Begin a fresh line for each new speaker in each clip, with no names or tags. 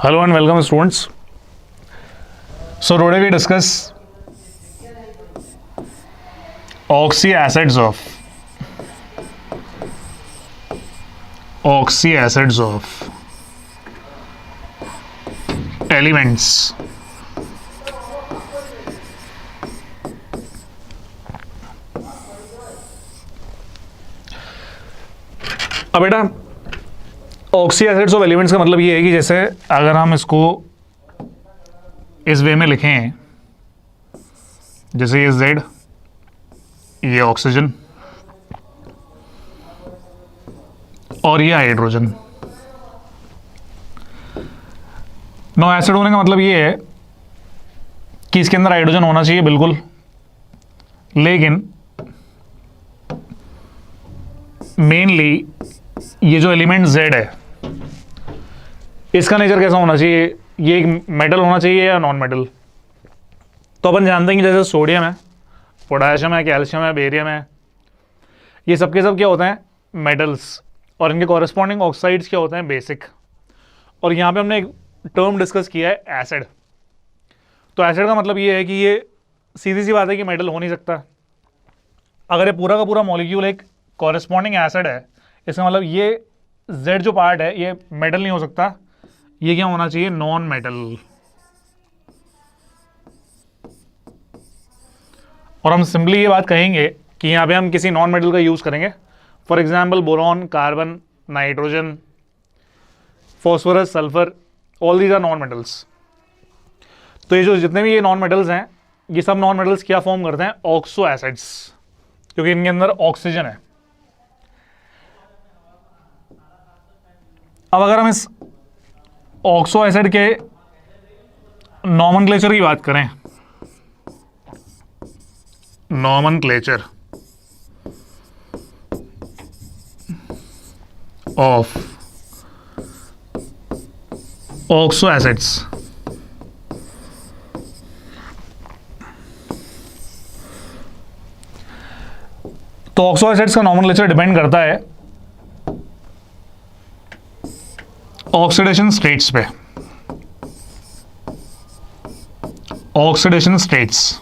Hello and welcome students. So today we discuss oxy acids of elements. अब बेटा oxy acids of elements का मतलब ये है कि जैसे अगर हम इसको इस वे में लिखें, जैसे ये Z, ये ऑक्सीजन और ये हाइड्रोजन। नो एसिड होने का मतलब ये है कि इसके अंदर हाइड्रोजन होना चाहिए बिल्कुल, लेकिन मेनली ये जो एलिमेंट Z है इसका नेचर कैसा होना चाहिए, ये एक मेटल होना चाहिए या नॉन मेटल। तो अपन जानते हैं कि जैसे सोडियम है, पोटेशियम है, कैल्शियम है, बेरियम है, ये सब के सब क्या होते हैं, मेटल्स, और इनके कॉरेस्पॉन्डिंग ऑक्साइड्स क्या होते हैं, बेसिक। और यहाँ पे हमने एक टर्म डिस्कस किया है एसिड। तो एसिड का मतलब ये है कि ये सीधी सी बात है कि मेटल हो नहीं सकता। अगर ये पूरा का पूरा मॉलिक्यूल एक कॉरेस्पॉन्डिंग एसिड है, इसका मतलब ये Z जो पार्ट है ये मेटल नहीं हो सकता, ये क्या होना चाहिए, नॉन मेटल। और हम सिंपली ये बात कहेंगे कि यहां पे हम किसी नॉन मेटल का यूज करेंगे। For example boron, carbon, nitrogen, phosphorus, sulphur, all these are non metals. तो ये जो जितने भी ये नॉन मेटल्स हैं, ये सब नॉन मेटल्स क्या फॉर्म करते हैं, ऑक्सो एसिड्स, क्योंकि इनके अंदर ऑक्सीजन है। अब अगर हम इस ऑक्सो एसिड के नॉमेनक्लेचर की बात करें, नॉमेनक्लेचर ऑफ ऑक्सो एसिड्स, तो ऑक्सो एसिड्स का नॉमेनक्लेचर डिपेंड करता है ऑक्सीडेशन स्टेट्स पे। ऑक्सीडेशन स्टेट्स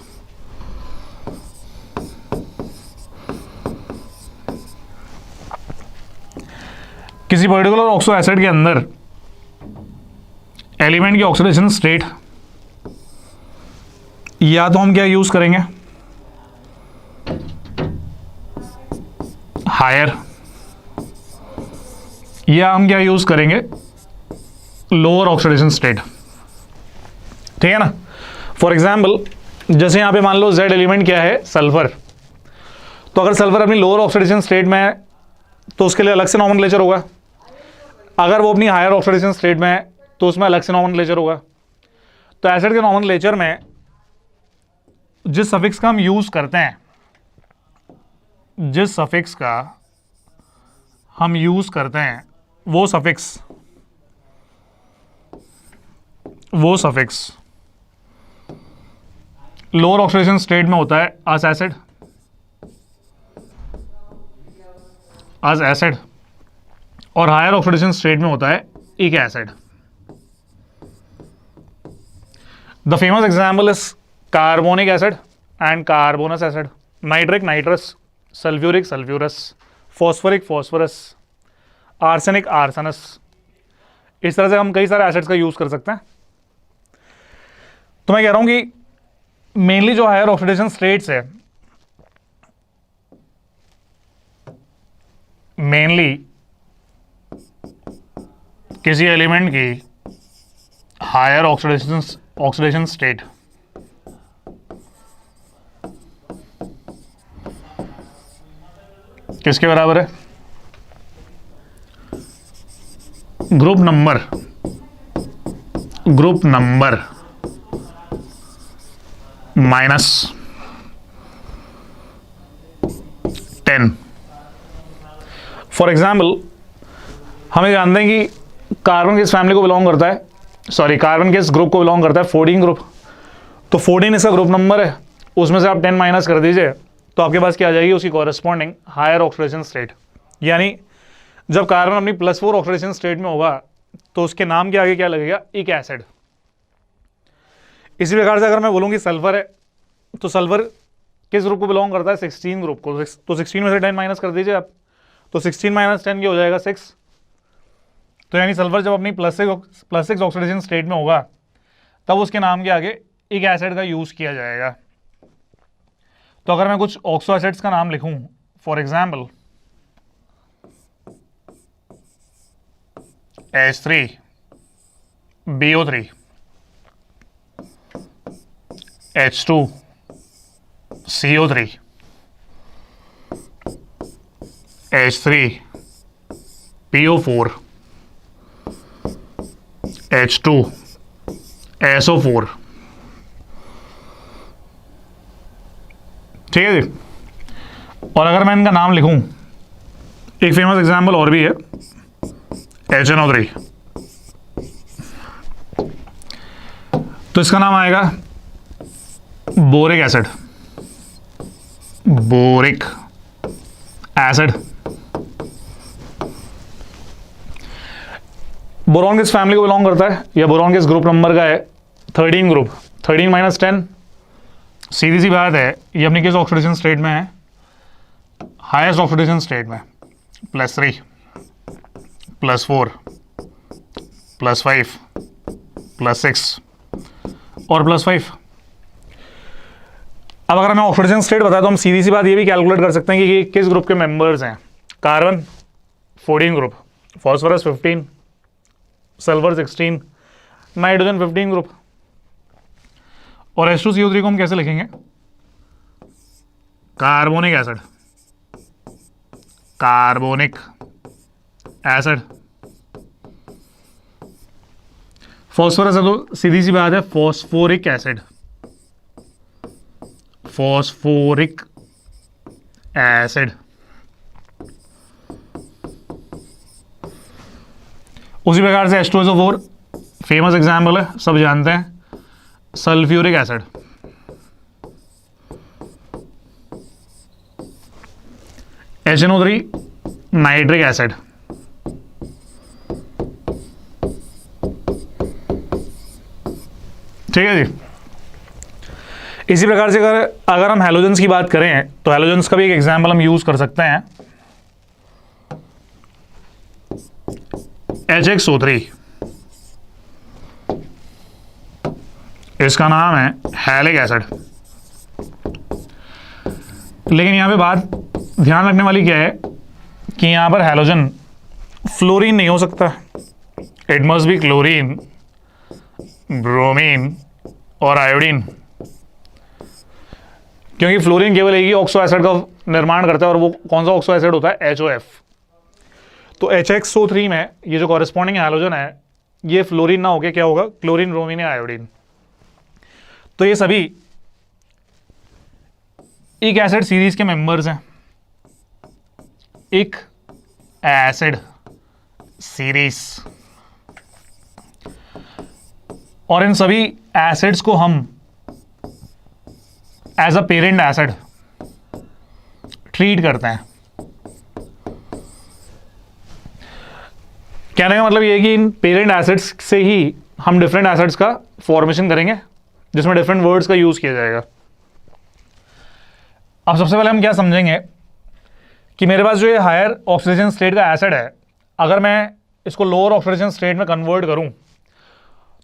किसी पर्टिकुलर ऑक्सो एसिड के अंदर एलिमेंट की ऑक्सीडेशन स्टेट, या तो हम क्या यूज करेंगे, हायर, या हम क्या यूज करेंगे, लोअर ऑक्सीडेशन स्टेट। ठीक है ना। फॉर एग्जाम्पल जैसे यहां पे मान लो Z एलिमेंट क्या है, सल्फर। तो अगर सल्फर अपनी लोअर ऑक्सीडेशन स्टेट में है तो उसके लिए अलग से नॉमेनक्लेचर होगा। अगर वो अपनी हायर ऑक्सीडेशन स्टेट में है तो उसमें अलग से नॉमेनक्लेचर होगा। तो एसिड के नॉमेनक्लेचर में जिस सफिक्स का हम यूज करते हैं, जिस सफिक्स का हम यूज करते हैं वो सफिक्स लोअर ऑक्सीडेशन स्टेट में होता है as एसिड, और हायर ऑक्सीडेशन स्टेट में होता है एक acid. The famous example is carbonic acid and carbonous acid, nitric nitrous, sulphuric sulphurous, phosphoric phosphorous, arsenic arsenous. इस तरह से हम कई सारे एसिड्स का यूज कर सकते हैं। तो मैं कह रहा हूं कि मेनली जो हायर ऑक्सीडेशन स्टेट्स है, मेनली किसी एलिमेंट की हायर ऑक्सीडेशन स्टेट किसके बराबर है, ग्रुप नंबर -10। फॉर एग्जाम्पल हमें जानते हैं कि कार्बन किस फैमिली को बिलोंग करता है, कार्बन किस ग्रुप को बिलोंग करता है, 14 ग्रुप। तो 14 इसका ग्रुप नंबर है, उसमें से आप 10 माइनस कर दीजिए तो आपके पास क्या आ जाएगी, उसकी कॉरेस्पॉन्डिंग हायर ऑक्सीडेशन स्टेट। यानी जब कार्बन अपनी +4 ऑक्सीडेशन स्टेट में होगा तो उसके नाम के आगे क्या लगेगा, इक एसिड। इसी प्रकार से अगर मैं बोलूँ कि सल्फर है, तो सल्फर किस ग्रुप को बिलोंग करता है, 16 ग्रुप को। तो 16 में से 10 माइनस कर दीजिए आप, तो 16 माइनस 10 क्या हो जाएगा, 6। तो यानी सल्फर जब अपनी +6 ऑक्सीडेशन स्टेट में होगा तब उसके नाम के आगे एक एसिड का यूज किया जाएगा। तो अगर मैं कुछ ऑक्सो एसिड्स का नाम लिखूं, for example H3 BO3 H2 CO3 H3 PO4 H2 SO4, ठीक है जी। और अगर मैं इनका नाम लिखूं, एक फेमस एग्जाम्पल और भी है, HNO3, तो इसका नाम आएगा boric acid, boric acid. Boron किस फैमिली को बिलोंग करता है, या बोरॉन किस ग्रुप नंबर का है, 13 ग्रुप। 13 माइनस 10, सीधी सी बात है, ये अपनी किस ऑक्सीडेशन स्टेट में है, हाईएस्ट ऑक्सीडेशन स्टेट में, +3 +4 +5 +6 और +5। अब अगर हमें ऑक्सीडेशन स्टेट बताया तो हम सीधी सी बात ये भी कैलकुलेट कर सकते हैं कि ये किस ग्रुप के मेंबर्स हैं। Carbon 14 group, phosphorus 15, sulphur 16, nitrogen 15 group. और H2CO3 को हम कैसे लिखेंगे, carbonic acid, carbonic acid. Phosphorus है तो सीधी सी बात है फॉस्फोरिक एसिड, फॉस्फोरिक एसिड। उसी प्रकार से H2SO4 फेमस एग्जाम्पल है, सब जानते हैं, sulphuric acid. HNO3 nitric acid. ठीक है जी। इसी प्रकार से अगर हम हैलोजेंस की बात करें तो हैलोजेंस का भी एक एग्जाम्पल हम यूज कर सकते हैं, HXO3, इसका नाम है हैलिक एसिड। लेकिन यहां पे बात ध्यान रखने वाली क्या है कि यहां पर हैलोजन फ्लोरीन नहीं हो सकता, it must be chlorine, bromine और आयोडीन, क्योंकि फ्लोरीन केवल एक ही ऑक्सो एसिड का निर्माण करता है और वो कौन सा ऑक्सो एसिड होता है, HOF। तो HXO3 में ये जो कॉरेस्पॉन्डिंग हैलोजन है ये फ्लोरीन ना होके क्या होगा, क्लोरीन, ब्रोमीन या आयोडीन। तो ये सभी एक एसिड सीरीज के मेंबर्स हैं, एक एसिड सीरीज। और इन सभी एसिड्स को हम as a parent acid treat करते हैं। कहने का मतलब ये है कि इन पेरेंट एसिड्स से ही हम डिफरेंट एसिड्स का फॉर्मेशन करेंगे जिसमें डिफरेंट वर्ड्स का यूज किया जाएगा। अब सबसे पहले हम क्या समझेंगे कि मेरे पास जो ये हायर ऑक्सीडेशन स्टेट का एसिड है, अगर मैं इसको लोअर ऑक्सीडेशन स्टेट में कन्वर्ट करूं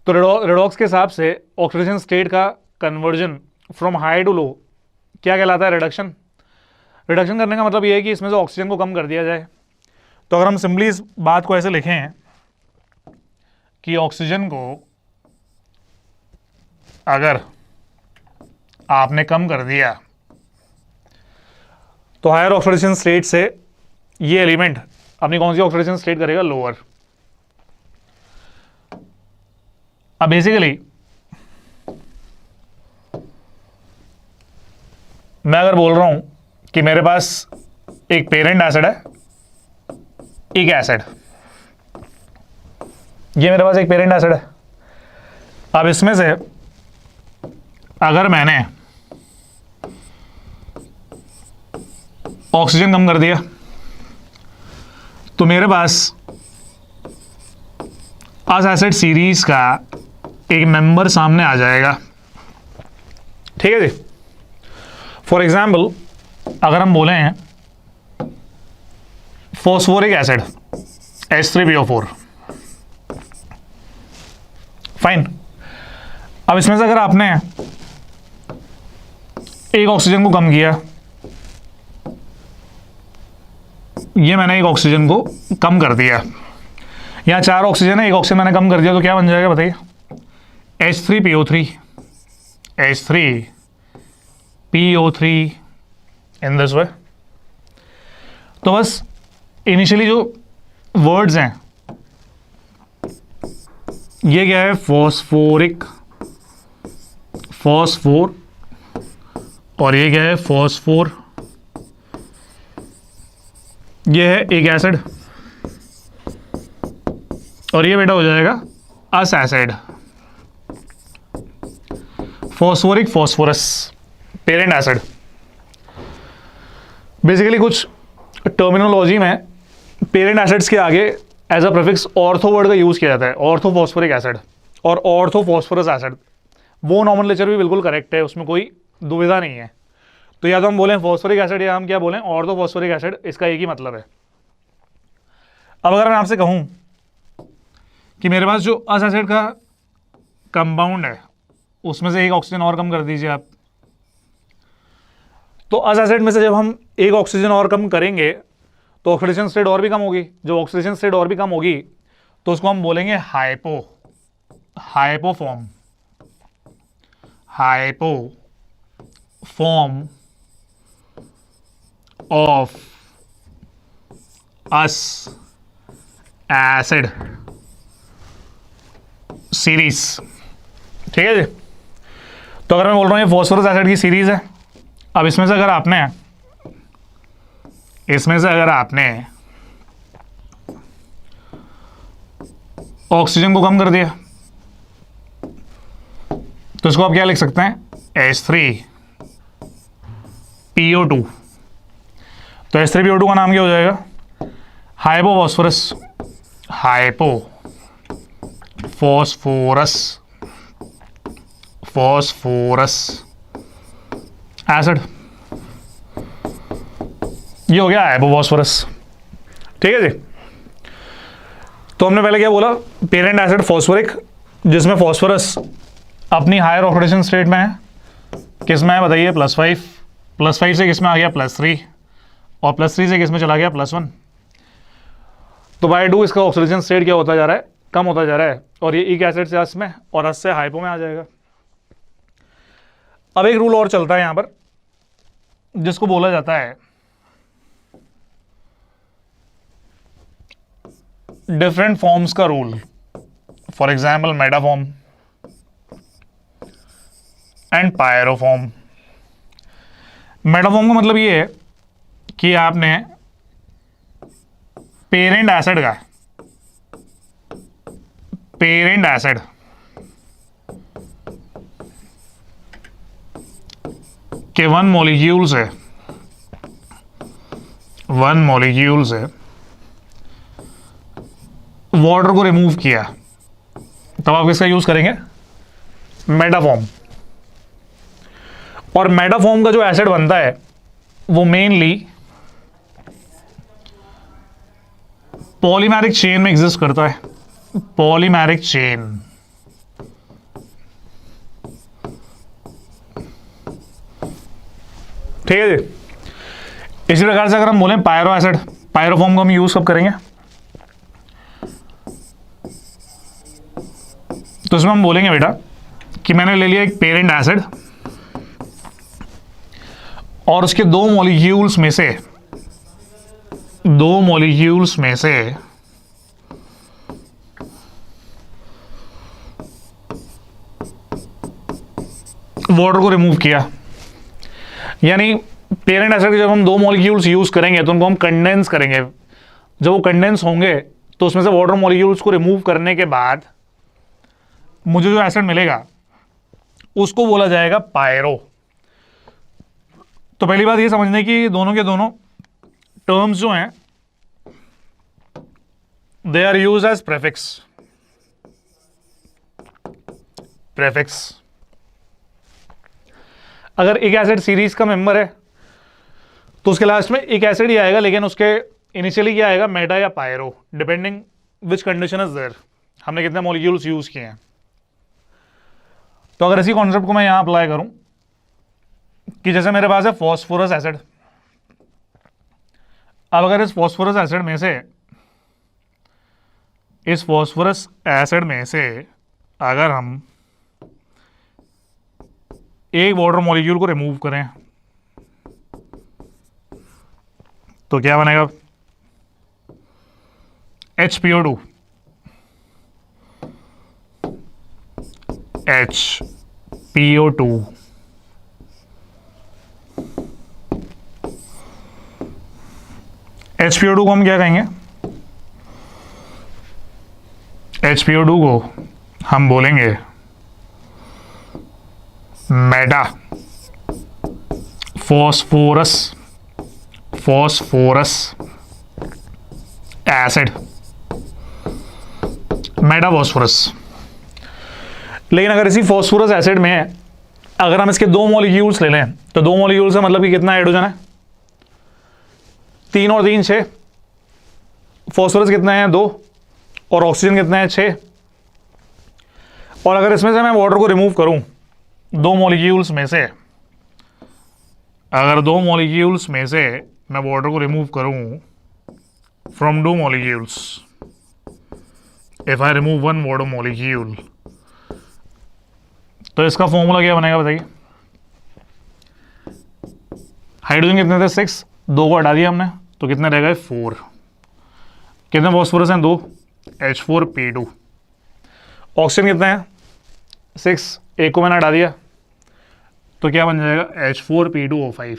तो रेडॉक्स के हिसाब से ऑक्सीडेशन स्टेट का conversion from high to low क्या कहलाता है, रिडक्शन। रिडक्शन करने का मतलब ये है कि इसमें से ऑक्सीजन को कम कर दिया जाए। तो अगर हम सिंपली इस बात को ऐसे लिखें कि ऑक्सीजन को अगर आपने कम कर दिया तो हायर ऑक्सीडेशन स्टेट से ये एलिमेंट अपनी कौन सी ऑक्सीडेशन स्टेट करेगा, लोअर। अब बेसिकली मैं अगर बोल रहा हूं कि मेरे पास एक पेरेंट एसिड है, एक एसिड, ये मेरे पास एक पेरेंट एसिड है। अब इसमें से अगर मैंने ऑक्सीजन कम कर दिया तो मेरे पास अस एसिड सीरीज का एक मेंबर सामने आ जाएगा, ठीक है जी। फॉर एग्जाम्पल अगर हम बोले हैं फॉस्फोरिक एसिड H3PO4, फाइन। अब इसमें से अगर आपने एक ऑक्सीजन को कम किया, ये मैंने एक ऑक्सीजन को कम कर दिया, यहाँ 4 ऑक्सीजन है, एक ऑक्सीजन मैंने कम कर दिया, तो क्या बन जाएगा बताइए? H3PO3, H3PO3 in this way. तो बस इनिशियली जो वर्ड्स हैं ये क्या है? फॉस्फोरिक, फॉस्फोर, और ये क्या है? फॉस्फोर। ये है एक एसिड, और ये बेटा हो जाएगा ous acid, phosphoric phosphorous, parent acid. Basically कुछ टर्मिनोलॉजी में पेरेंट एसिड्स के आगे as a prefix ortho word का यूज किया जाता है, ऑर्थो फॉस्फोरिक एसिड और ऑर्थो फॉस्फोरस एसिड। वो नॉमेनक्लेचर भी बिल्कुल करेक्ट है, उसमें कोई दुविधा नहीं है। तो या तो हम बोलें फॉस्फोरिक एसिड या हम क्या बोलें? ऑर्थो फॉस्फोरिक एसिड, इसका एक ही मतलब है। अब अगर मैं आपसे कहूं कि मेरे पास जो अस एसिड का कंपाउंड है उसमें से एक ऑक्सीजन और कम कर दीजिए आप, तो अस एसिड में से जब हम एक ऑक्सीजन और कम करेंगे तो ऑक्सीडेशन स्टेट और भी कम होगी। जो ऑक्सीडेशन स्टेट और भी कम होगी तो उसको हम बोलेंगे hypo, hypoform, hypoform of ous acid series, ठीक है जी। तो अगर मैं बोल रहा हूँ ये फॉस्फोरस एसिड की सीरीज है, अब इसमें से अगर आपने ऑक्सीजन को कम कर दिया तो इसको आप क्या लिख सकते हैं? H3PO2। तो H3PO2 का नाम क्या हो जाएगा? Hypophosphorous, hypophosphorous, phosphorous acid. ये हो गया हाइपोफॉस्फोरस, ठीक है जी। तो हमने पहले क्या बोला? पेरेंट एसिड फॉस्फोरिक, जिसमें फॉस्फोरस अपनी हायर ऑक्सीडेशन स्टेट में है। किस में है बताइए? +5, +5 से किस में आ गया? +3, और +3 से किस में चला गया? +1। तो बाय डू इसका ऑक्सीडेशन स्टेट क्या होता जा रहा है? कम होता जा रहा है, और ये एक एसिड से अस में और अस से हाइपो में आ जाएगा। अब एक रूल और चलता है यहां पर जिसको बोला जाता है डिफरेंट फॉर्म्स का rule. For example metaform and pyroform. Metaform का मतलब ये है कि आपने पेरेंट एसिड के वन मॉलिक्यूल से वाटर को रिमूव किया, तब आप इसका यूज करेंगे? मेटाफॉर्म। और मेटाफॉर्म का जो एसिड बनता है वो मेनली पॉलीमेरिक चेन में एग्जिस्ट करता है, पॉलीमेरिक चेन। ठीक है जी। इसी प्रकार से अगर हम बोलें पायरो एसिड, पायरोफॉर्म को हम यूज कब करेंगे? तो इसमें हम बोलेंगे बेटा कि मैंने ले लिया एक पेरेंट एसिड और उसके दो मॉलिक्यूल्स में से वाटर को रिमूव किया। यानी पेरेंट एसिड के जब हम दो मॉलिक्यूल्स यूज करेंगे तो उनको हम कंडेंस करेंगे। जब वो कंडेंस होंगे तो उसमें से वाटर मॉलिक्यूल्स को रिमूव करने के बाद मुझे जो एसिड मिलेगा उसको बोला जाएगा पायरो। तो पहली बात ये समझने की दोनों के दोनों टर्म्स जो हैं they are used as prefix. Prefix. अगर एक एसिड सीरीज का मेंबर है तो उसके लास्ट में एक एसिड ही आएगा, लेकिन उसके इनिशियली क्या आएगा, मेटा या pyro, depending which condition is there, हमने कितने मॉलिक्यूल्स यूज किए हैं। तो अगर इसी कॉन्सेप्ट को मैं यहां अप्लाई करूं कि जैसे मेरे पास है फॉस्फोरस एसिड, अब अगर इस फॉस्फोरस एसिड में से अगर हम एक वाटर मॉलिक्यूल को रिमूव करें तो क्या बनेगा, HPO2, HPO2 HPO2 को हम क्या कहेंगे, HPO2 को हम बोलेंगे Meta phosphorous acid, Meta phosphorus. लेकिन अगर इसी फॉस्फोरस एसिड में अगर हम इसके दो मॉलिक्यूल्स ले लें तो दो मॉलिक्यूल्स का मतलब कि कितना हाइड्रोजन है, 3 और 3 6, फॉस्फोरस कितना है 2 और ऑक्सीजन कितना है 6। और अगर इसमें से मैं वाटर को रिमूव करूं दो मॉलिक्यूल्स में से, अगर दो मॉलिक्यूल्स में से मैं वाटर को रिमूव करूं from 2 molecules, if I remove 1 water molecule, तो इसका फॉर्मूला क्या बनेगा बताइए। हाइड्रोजन कितने थे 6, 2 को हटा दिया हमने तो कितने रह गए 4। कितने फॉस्फोरस हैं 2, H4P2। ऑक्सीजन कितना है 6, 1 को मैंने हटा दिया तो क्या बन जाएगा H4P2O5।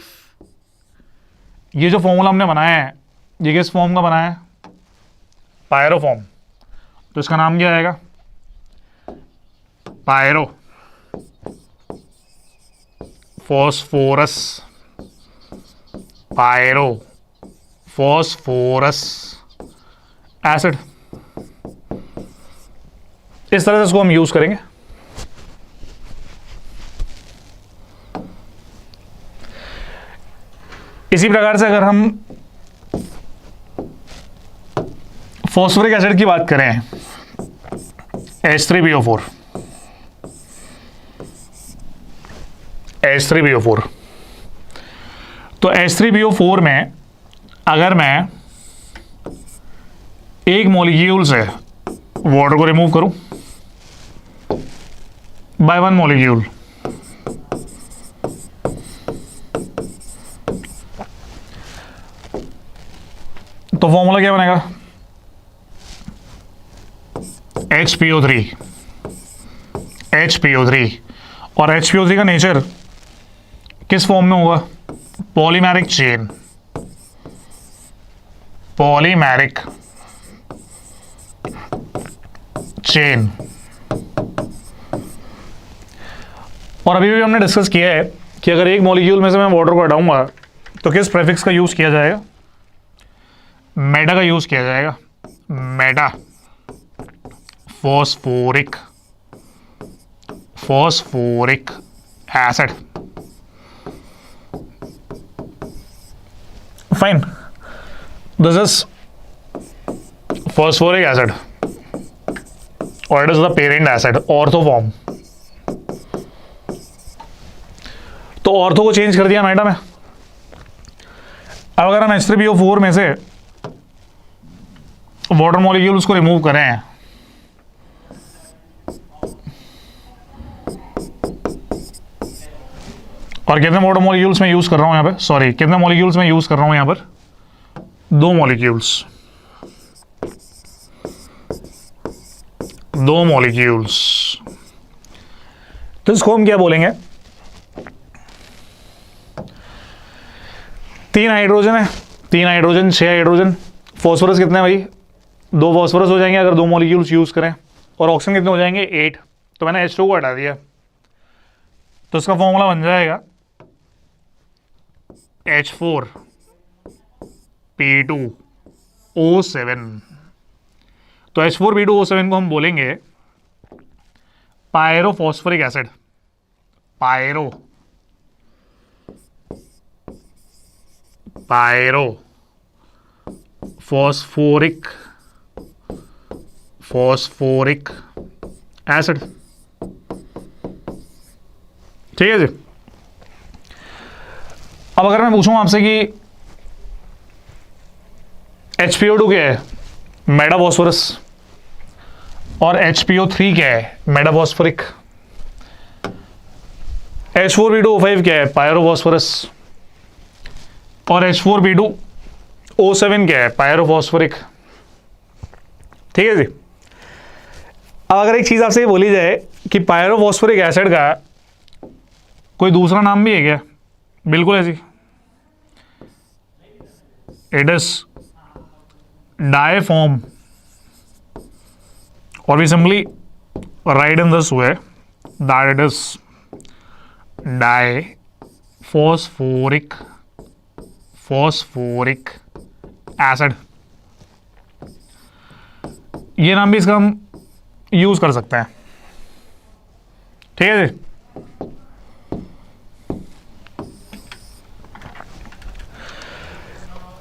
ये जो फॉर्मूला हमने बनाया है ये किस फॉर्म का बनाया है, पायरो फॉर्म। तो इसका नाम क्या आएगा, पायरो फॉस्फोरस एसिड। इस तरह से इसको हम यूज करेंगे। इसी प्रकार से अगर हम फॉस्फोरिक एसिड की बात करें, H3PO4, तो H3PO4 में अगर मैं एक मॉलिक्यूल से वाटर को रिमूव करूं बाय 1 मॉलिक्यूल, तो फॉर्मूला क्या बनेगा, HPO3। और HPO3 का नेचर किस फॉर्म में होगा, पॉलीमेरिक चेन। और अभी भी हमने डिस्कस किया है कि अगर एक मॉलिक्यूल में से मैं वाटर को हटाऊंगा तो किस प्रेफिक्स का यूज किया जाएगा, मेटा का यूज किया जाएगा, meta phosphoric acid. Fine, this is phosphoric acid और it is the parent acid, ortho form. तो ऑर्थो को चेंज कर दिया मेटा में। अब अगर हम H3PO4 में से वाटर मॉलिक्यूल्स को रिमूव करें और कितने वाटर मॉलिक्यूल्स में यूज कर रहा हूं यहां पे, सॉरी कितने मॉलिक्यूल्स में यूज कर रहा हूं यहां पर, 2 मॉलिक्यूल्स। तो इसको हम क्या बोलेंगे, 3 हाइड्रोजन है, 3 हाइड्रोजन 6 हाइड्रोजन, फॉस्फोरस कितने हैं भाई, 2 फॉस्फोरस हो जाएंगे अगर 2 मॉलिक्यूल्स यूज करें, और ऑक्सीजन कितने हो जाएंगे 8। तो मैंने H2 को हटा दिया तो इसका फॉर्मूला बन जाएगा H4P2O7। तो H4P2O7 को हम बोलेंगे pyrophosphoric acid, pyro pyro phosphoric phosphoric acid. ठीक है जी। अब अगर मैं पूछूं आपसे कि HPO2 क्या है, मेटाफॉस्फोरस, और HPO3 क्या है, मेटाफॉस्फोरिक, H4P2O5 क्या है, पायरोफॉस्फोरस, और H4P2O7 क्या है, पायरोफॉस्फोरिक। ठीक है जी। अब अगर एक चीज आपसे ये बोली जाए कि पायरोफॉस्फोरिक एसिड का कोई दूसरा नाम भी है क्या, बिल्कुल है जी, it is diform, or we simply write in this way that it is diphosphoric acid। ये नाम भी इसका हम यूज कर सकते हैं। ठीक है जी।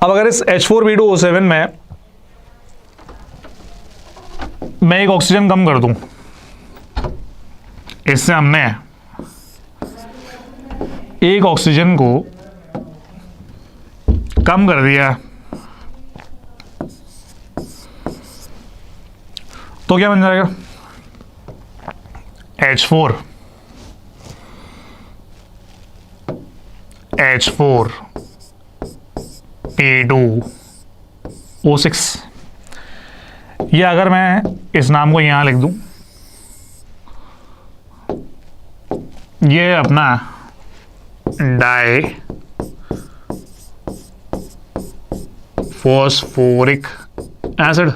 अब अगर इस H4P2O7 में मैं एक ऑक्सीजन कम कर दूं, इससे हमने एक ऑक्सीजन को कम कर दिया, तो क्या बन जाएगा, H4P2O6। ये अगर मैं इस नाम को यहां लिख दूं, ये अपना डाई फॉस्फोरिक एसिड।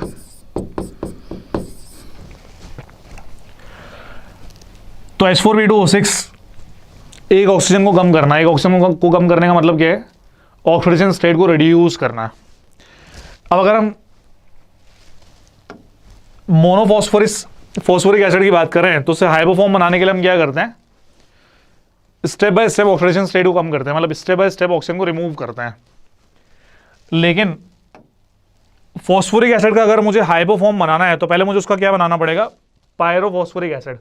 तो H4P2O6 एक ऑक्सीजन को कम करना है। एक ऑक्सीजन को कम करने का मतलब क्या है, ऑक्सीडेशन स्टेट को रिड्यूस करना। अब अगर हम फॉस्फोरिक एसिड की बात कर रहे हैं तो उसे हाइपोफॉर्म बनाने के लिए हम क्या करते हैं, step by step oxidation state को कम करते हैं, मतलब स्टेप बाय स्टेप ऑक्सीजन को रिमूव करते हैं। लेकिन फॉस्फोरिक एसिड का अगर मुझे हाइपोफॉर्म बनाना है तो पहले मुझे उसका क्या बनाना पड़ेगा, पायरोफॉस्फोरिक एसिड।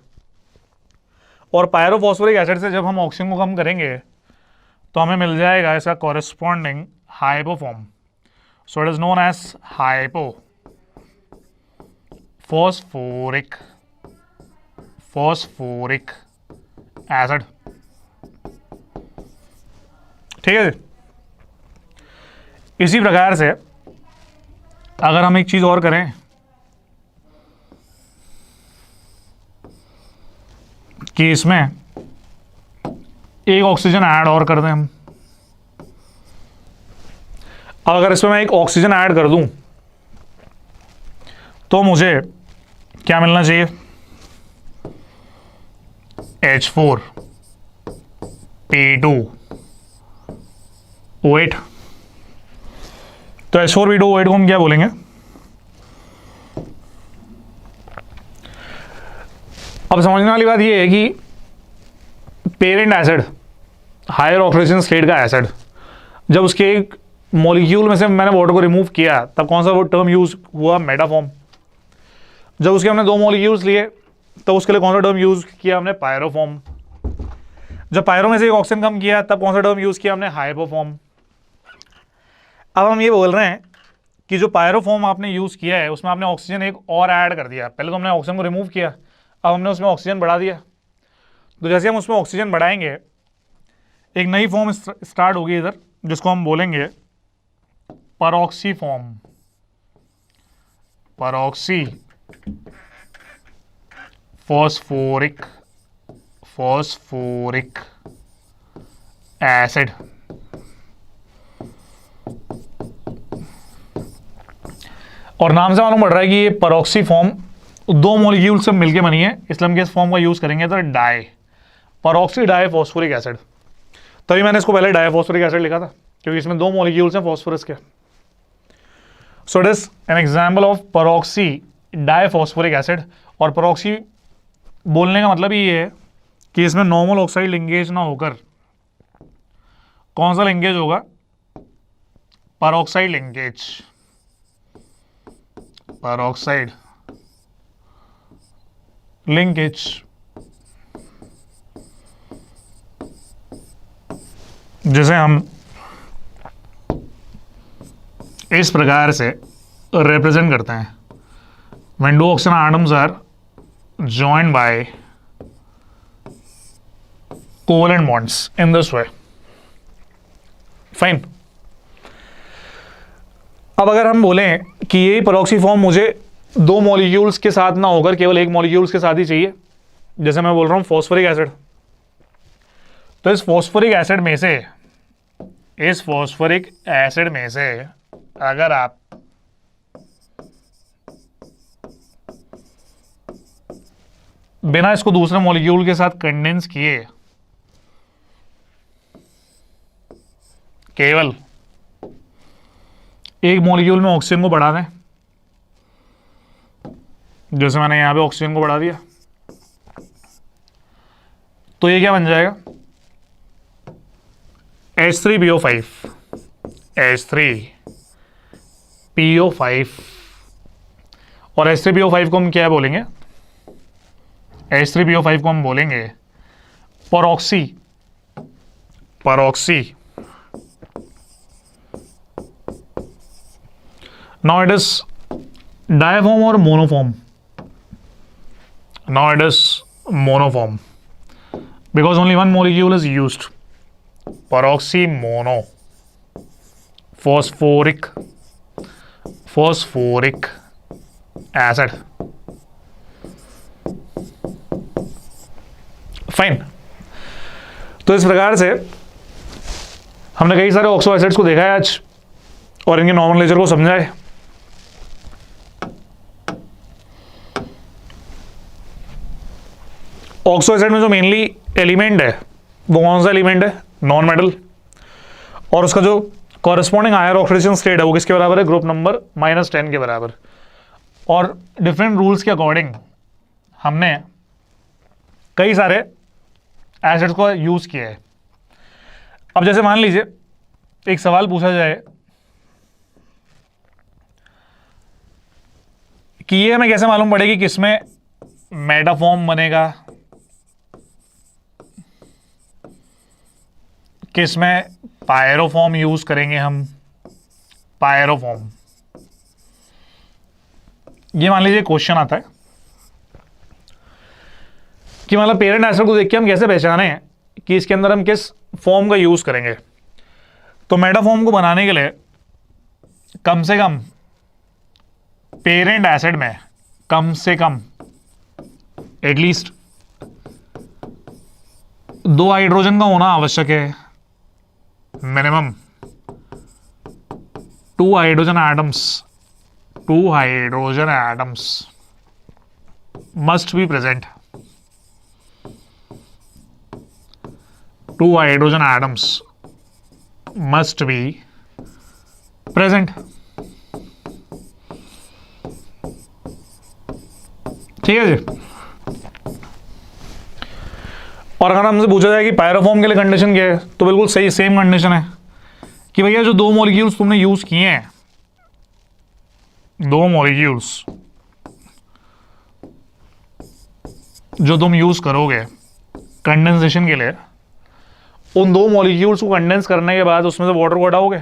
और पायरोफॉस्फोरिक एसिड से जब हम ऑक्सीजन को कम करेंगे तो हमें मिल जाएगा इसका corresponding hypoform. So it is known as hypophosphoric acid. ठीक है जी। इसी प्रकार से अगर हम एक चीज और करें कि इसमें एक ऑक्सीजन ऐड और कर दें हम। अब अगर इसमें मैं एक ऑक्सीजन ऐड कर दूं तो मुझे क्या मिलना चाहिए, H4P2O8। तो H4P2O8 को हम क्या बोलेंगे, अब समझने वाली बात यह है कि parent acid, higher oxidation state का एसिड, जब उसके एक मॉलिक्यूल में से मैंने वाटर को रिमूव किया तब कौन सा वो टर्म यूज हुआ, मेटाफॉर्म। जब उसके हमने दो मॉलिक्यूल्स लिए तब उसके लिए कौन सा टर्म यूज किया हमने, पायरोफॉर्म। जब पायरो में से एक ऑक्सीजन कम किया तब कौन सा टर्म यूज किया हमने, हाइपोफॉर्म। अब हम ये बोल रहे हैं कि जो पायरोफॉर्म आपने यूज किया है उसमें आपने ऑक्सीजन एक और ऐड कर दिया। पहले तो हमने ऑक्सीजन को रिमूव किया, अब हमने उसमें ऑक्सीजन बढ़ा दिया। तो जैसे हम उसमें ऑक्सीजन बढ़ाएंगे एक नई फॉर्म स्टार्ट होगी इधर, जिसको हम बोलेंगे परऑक्सी फॉर्म, परऑक्सी फॉस्फोरिक एसिड। और नाम से मालूम पड़ रहा है कि ये परऑक्सी फॉर्म दो मॉलिक्यूल से मिलके बनी है, इसलिए हम किस फॉर्म का यूज करेंगे, तो परऑक्सी डाइफॉस्फोरिक एसिड। तभी मैंने इसको पहले डाइफॉस्फोरिक एसिड लिखा था क्योंकि इसमें दो मॉलिक्यूल्स हैं फॉस्फोरस के। So it is an example of peroxy diphosphoric acid. और परऑक्सी बोलने का मतलब ये है कि इसमें नॉर्मल ऑक्साइड लिंकेज ना होकर कौन सा लिंकेज होगा, परऑक्साइड लिंकेज, परऑक्साइड लिंकेज। जिसे हम इस प्रकार से रिप्रेजेंट करते हैं, when two oxygen atoms are joined by covalent bonds in this way. Fine. अब अगर हम बोलें कि ये परऑक्सी फॉर्म मुझे दो मॉलिक्यूल्स के साथ ना होकर केवल एक मॉलिक्यूल्स के साथ ही चाहिए, जैसे मैं बोल रहा हूं फॉस्फोरिक एसिड, तो इस फॉस्फोरिक एसिड में से अगर आप बिना इसको दूसरे मॉलिक्यूल के साथ कंडेंस किए केवल एक मॉलिक्यूल में ऑक्सीजन को बढ़ा दें, जैसे मैंने यहां पे ऑक्सीजन को बढ़ा दिया, तो ये क्या बन जाएगा, H3PO5, H3PO5। और H3PO5 को हम क्या बोलेंगे, H3PO5 को हम बोलेंगे परऑक्सी। Now it is diform or monoform? Now it is monoform because only one molecule is used. Peroxy mono phosphoric acid. Fine. तो इस प्रकार से हमने कई सारे ऑक्सो एसिड्स को देखा है आज और इनके नॉर्मल नेचर को समझा है। ऑक्सो एसिड में जो मेनली एलिमेंट है वो कौन सा एलिमेंट है, नॉन मेटल, और उसका जो कॉरेस्पॉन्डिंग हायर ऑक्सीडेशन स्टेट है वो किसके बराबर है, ग्रुप नंबर -10 के बराबर। और डिफरेंट रूल्स के अकॉर्डिंग हमने कई सारे एसिड्स को यूज किया है। अब जैसे मान लीजिए एक सवाल पूछा जाए कि ये हमें कैसे मालूम पड़ेगी कि किसमें मेटाफॉर्म बनेगा, किसमें पायरोफॉर्म यूज करेंगे हम, पायरोफॉर्म। ये मान लीजिए क्वेश्चन आता है कि मतलब पेरेंट एसिड को देख के हम कैसे पहचाने कि इसके अंदर हम किस फॉर्म का यूज करेंगे। तो मेटाफॉर्म को बनाने के लिए कम से कम पेरेंट एसिड में कम से कम एटलीस्ट 2 हाइड्रोजन का होना आवश्यक है, minimum 2 hydrogen atoms must be present. 2 hydrogen atoms must be present. ठीक है जी। और अगर हमसे पूछा जाए कि पायरोफॉर्म के लिए कंडीशन क्या है, तो बिल्कुल सही सेम कंडीशन है कि भैया जो 2 मॉलिक्यूल्स तुमने यूज किए हैं, 2 मॉलिक्यूल्स जो तुम यूज करोगे कंडेंसेशन के लिए, उन 2 मॉलिक्यूल्स को कंडेंस करने के बाद उसमें से वाटर को हटाओगे,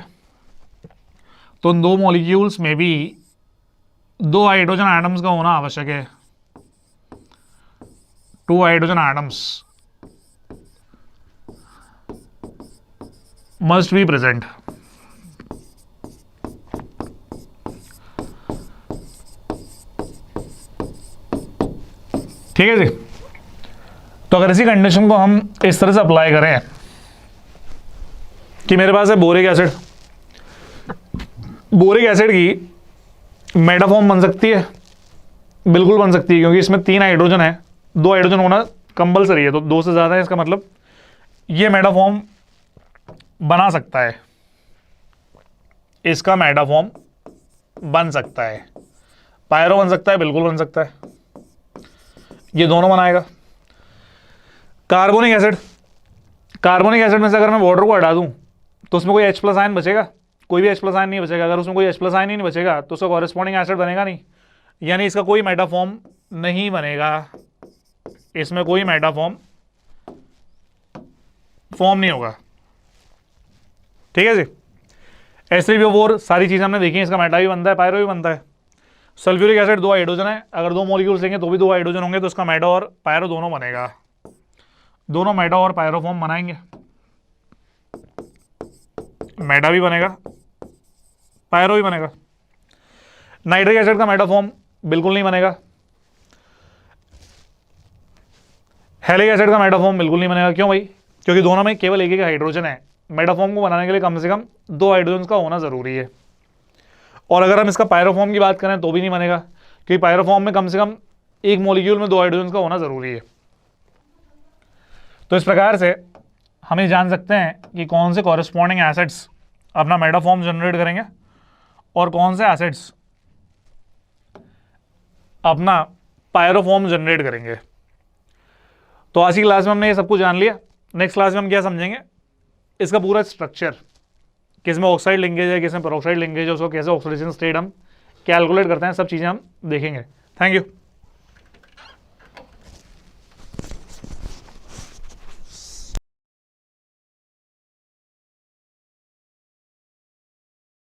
तो उन 2 मॉलिक्यूल्स में भी 2 हाइड्रोजन एटम्स का होना आवश्यक है। 2 hydrogen atoms must be present. ठीक है जी। तो अगर इसी कंडीशन को हम इस तरह से अप्लाई करें कि मेरे पास है बोरिक एसिड की मेटाफॉर्म बन सकती है, बिल्कुल बन सकती है, क्योंकि इसमें 3 हाइड्रोजन है, 2 हाइड्रोजन होना कंपलसरी है, तो 2 से ज़्यादा है, इसका मतलब ये मेटाफॉर्म बना सकता है, इसका मेटाफॉर्म बन सकता है। पायरो बन सकता है, बिल्कुल बन सकता है। ये दोनों बनाएगा। कार्बोनिक एसिड, कार्बोनिक एसिड में से अगर मैं वाटर को हटा दूं तो उसमें कोई H प्लस आयन बचेगा? कोई भी H प्लस आयन नहीं बचेगा। अगर उसमें कोई H प्लस आयन ही नहीं बचेगा तो उसका कॉरेस्पॉन्डिंग एसिड बनेगा नहीं, यानी इसका कोई मेटाफॉर्म नहीं बनेगा, इसमें कोई मेटाफॉर्म फॉर्म नहीं होगा। ठीक है जी। H3PO4 सारी चीजें हमने देखी हैं, इसका मेटा भी बनता है, पायरो भी बनता है। सल्फ्यूरिक एसिड 2 हाइड्रोजन है, अगर 2 मॉलिक्यूल्स लेंगे तो भी 2 हाइड्रोजन होंगे, तो इसका मेटा और पायरो दोनों बनेगा, दोनों मेटा और पायरो फॉर्म बनाएंगे। मेटा भी बनेगा, पायरो भी बनेगा। नाइट्रिक एसिड का मेटा फॉर्म बिल्कुल नहीं बनेगा, हेलिक एसिड का मेटा फॉर्म बिल्कुल नहीं बनेगा। क्यों भाई? क्योंकि दोनों में केवल एक एक हाइड्रोजन है, मेटाफॉर्म को बनाने के लिए कम से कम 2 हाइड्रोजन का होना जरूरी है। और अगर हम इसका पायरोफॉर्म की बात करें तो भी नहीं बनेगा, क्योंकि पायरोफॉर्म में कम से कम एक मॉलिक्यूल में 2 हाइड्रोजन का होना जरूरी है। तो इस प्रकार से हम ये जान सकते हैं कि कौन से कॉरेस्पॉन्डिंग एसिड्स अपना मेटाफॉर्म जनरेट करेंगे और कौन से एसिड्स अपना पायरोफॉर्म जनरेट करेंगे। तो आज की क्लास में हमने ये सब कुछ जान लिया। नेक्स्ट क्लास में हम क्या समझेंगे, इसका पूरा स्ट्रक्चर, किसमें ऑक्साइड लिंकेज है, किसमें पेरोक्साइड लिंकेज है, उसको कैसे ऑक्सीडेशन स्टेट हम कैलकुलेट करते हैं, सब चीज़ें हम देखेंगे। Thank you.